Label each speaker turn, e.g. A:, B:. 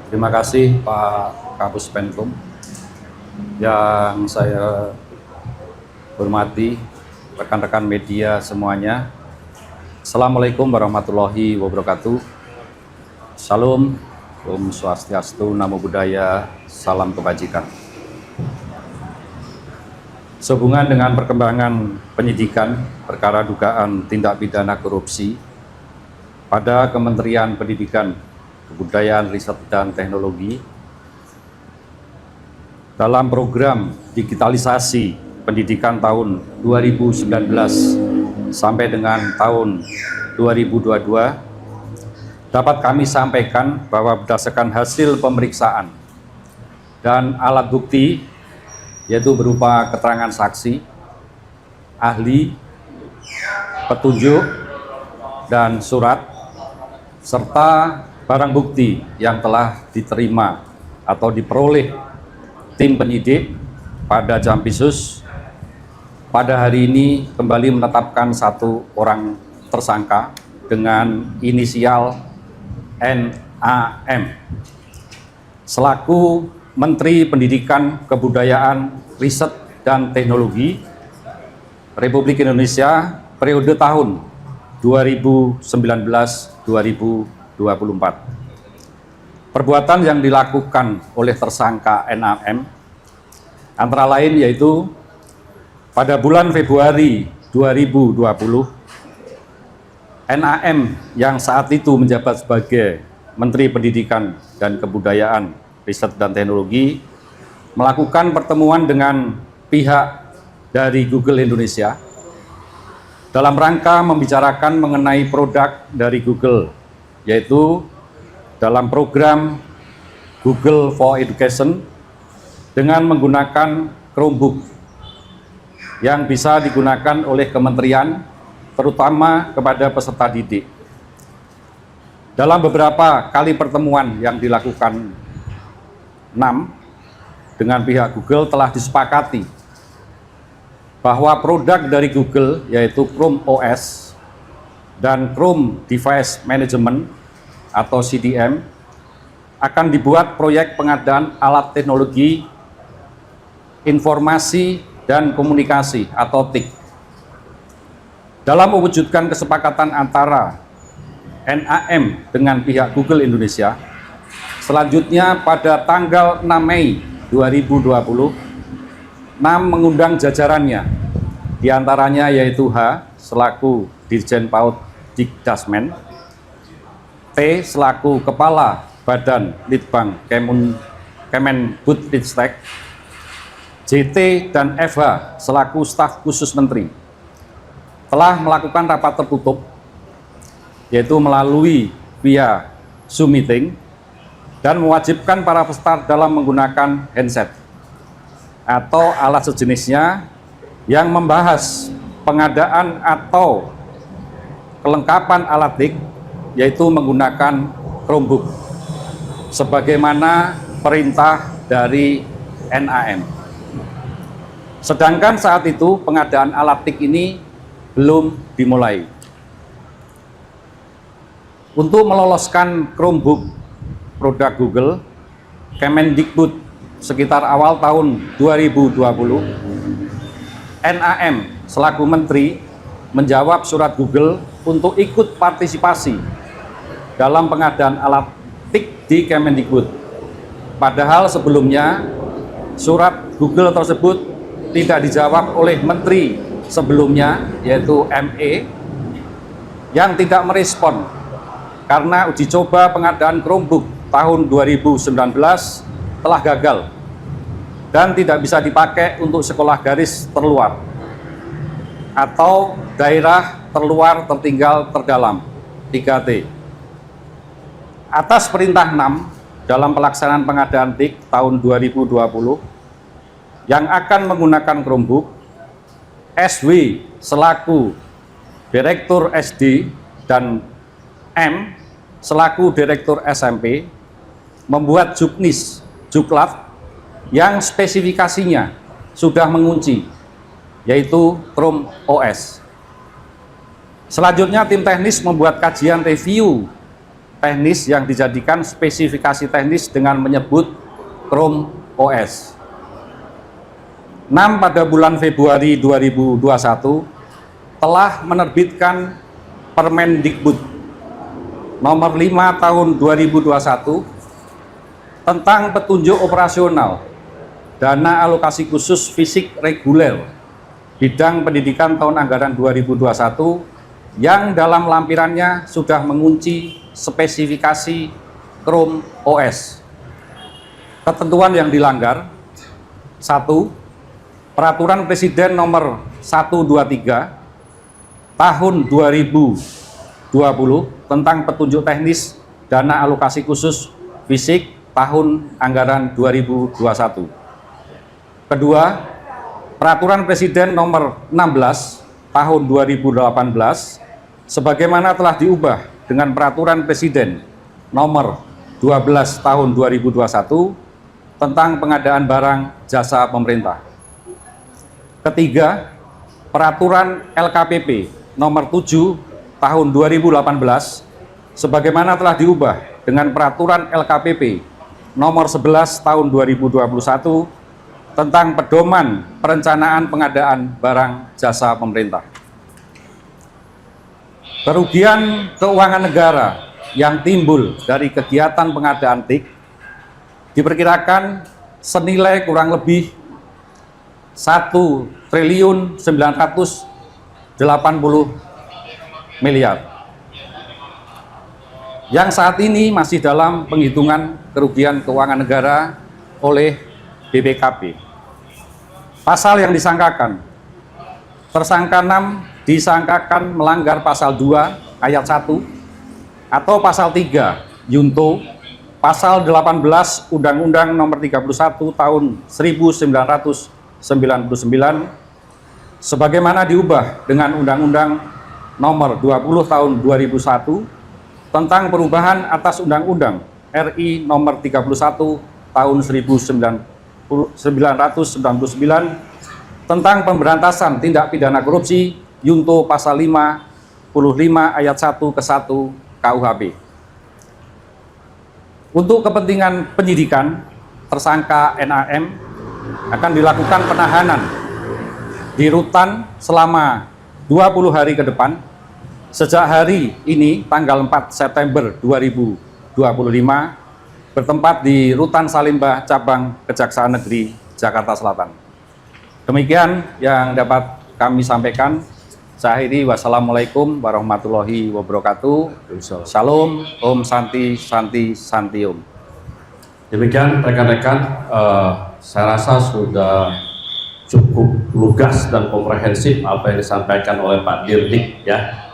A: Terima kasih Pak Kapus Penkum yang saya hormati, rekan-rekan media semuanya. Assalamualaikum warahmatullahi wabarakatuh. Salam, Om Swastiastu, Namo Buddhaya, salam kebajikan. Sehubungan dengan perkembangan penyidikan perkara dugaan tindak pidana korupsi pada Kementerian Pendidikan, Kebudayaan, Riset, dan Teknologi dalam program digitalisasi pendidikan tahun 2019 sampai dengan tahun 2022 dapat kami sampaikan bahwa berdasarkan hasil pemeriksaan dan alat bukti yaitu berupa keterangan saksi, ahli, petunjuk, dan surat serta barang bukti yang telah diterima atau diperoleh tim penyidik pada Jampisus pada hari ini kembali menetapkan satu orang tersangka dengan inisial NAM selaku Menteri Pendidikan, Kebudayaan, Riset, dan Teknologi Republik Indonesia periode tahun 2019-2024. Perbuatan yang dilakukan oleh tersangka NAM antara lain yaitu pada bulan Februari 2020 NAM yang saat itu menjabat sebagai Menteri Pendidikan dan Kebudayaan, Riset, dan Teknologi melakukan pertemuan dengan pihak dari Google Indonesia dalam rangka membicarakan mengenai produk dari Google, yaitu dalam program Google for Education dengan menggunakan Chromebook yang bisa digunakan oleh kementerian, terutama kepada peserta didik. Dalam beberapa kali pertemuan yang dilakukan NAM dengan pihak Google telah disepakati bahwa produk dari Google yaitu Chrome OS dan Chrome Device Management atau CDM akan dibuat proyek pengadaan alat teknologi informasi dan komunikasi atau TIK. Dalam mewujudkan kesepakatan antara NAM dengan pihak Google Indonesia, selanjutnya pada tanggal 6 Mei 2020 NAM mengundang jajarannya, diantaranya yaitu H selaku Dirjen PAUD Dikdasmen, T selaku Kepala Badan Litbang Kemendikbudristek, JT dan FH selaku staf khusus menteri telah melakukan rapat tertutup yaitu melalui via Zoom meeting dan mewajibkan para peserta dalam menggunakan handset atau alat sejenisnya yang membahas pengadaan atau kelengkapan alat TIK yaitu menggunakan Chromebook sebagaimana perintah dari NAM. Sedangkan saat itu pengadaan alat TIK ini belum dimulai. Untuk meloloskan Chromebook produk Google, Kemendikbud sekitar awal tahun 2020, NAM selaku Menteri menjawab surat Google untuk ikut partisipasi dalam pengadaan alat TIK di Kemendikbud. Padahal sebelumnya surat Google tersebut tidak dijawab oleh Menteri sebelumnya yaitu ME yang tidak merespon karena uji coba pengadaan Chromebook tahun 2019 telah gagal dan tidak bisa dipakai untuk sekolah garis terluar atau daerah terluar tertinggal terdalam 3T. Atas perintah NAM dalam pelaksanaan pengadaan TIK tahun 2020 yang akan menggunakan Chromebook, SW selaku Direktur SD dan M selaku Direktur SMP membuat juknis Juklat yang spesifikasinya sudah mengunci, yaitu Chrome OS. Selanjutnya tim teknis membuat kajian review teknis yang dijadikan spesifikasi teknis dengan menyebut Chrome OS. 6 pada bulan Februari 2021 telah menerbitkan Permendikbud nomor 5 tahun 2021 tentang petunjuk operasional dana alokasi khusus fisik reguler bidang pendidikan tahun anggaran 2021 yang dalam lampirannya sudah mengunci spesifikasi Chrome OS. Ketentuan yang dilanggar: 1. Peraturan Presiden nomor 123 tahun 2020 tentang petunjuk teknis dana alokasi khusus fisik tahun anggaran 2021. Kedua, Peraturan Presiden nomor 16 tahun 2018 sebagaimana telah diubah dengan Peraturan Presiden nomor 12 tahun 2021 tentang pengadaan barang jasa pemerintah. Ketiga, Peraturan LKPP nomor 7 tahun 2018 sebagaimana telah diubah dengan Peraturan LKPP nomor 11 tahun 2021 tentang pedoman perencanaan pengadaan barang jasa pemerintah. Kerugian keuangan negara yang timbul dari kegiatan pengadaan TIK diperkirakan senilai kurang lebih 1.980 miliar yang saat ini masih dalam penghitungan kerugian keuangan negara oleh BPKP. Pasal yang disangkakan: tersangka 6 disangkakan melanggar pasal 2 ayat 1 atau pasal 3 Yunto pasal 18 Undang-Undang nomor 31 tahun 1999 sebagaimana diubah dengan Undang-Undang nomor 20 tahun 2001 tentang perubahan atas Undang-Undang RI nomor 31 tahun 1999 tentang pemberantasan tindak pidana korupsi Yunto pasal 55 ayat 1 ke 1 KUHP. Untuk kepentingan penyidikan, tersangka NAM akan dilakukan penahanan di rutan selama 20 hari ke depan sejak hari ini tanggal 4 September 2025 bertempat di Rutan Salimba Cabang Kejaksaan Negeri Jakarta Selatan. Demikian yang dapat kami sampaikan. Saya akhiri, wassalamualaikum warahmatullahi wabarakatuh. Salam, Om Santi Santi Santium.
B: Demikian rekan-rekan, saya rasa sudah cukup lugas dan komprehensif apa yang disampaikan oleh Pak Dirdik ya.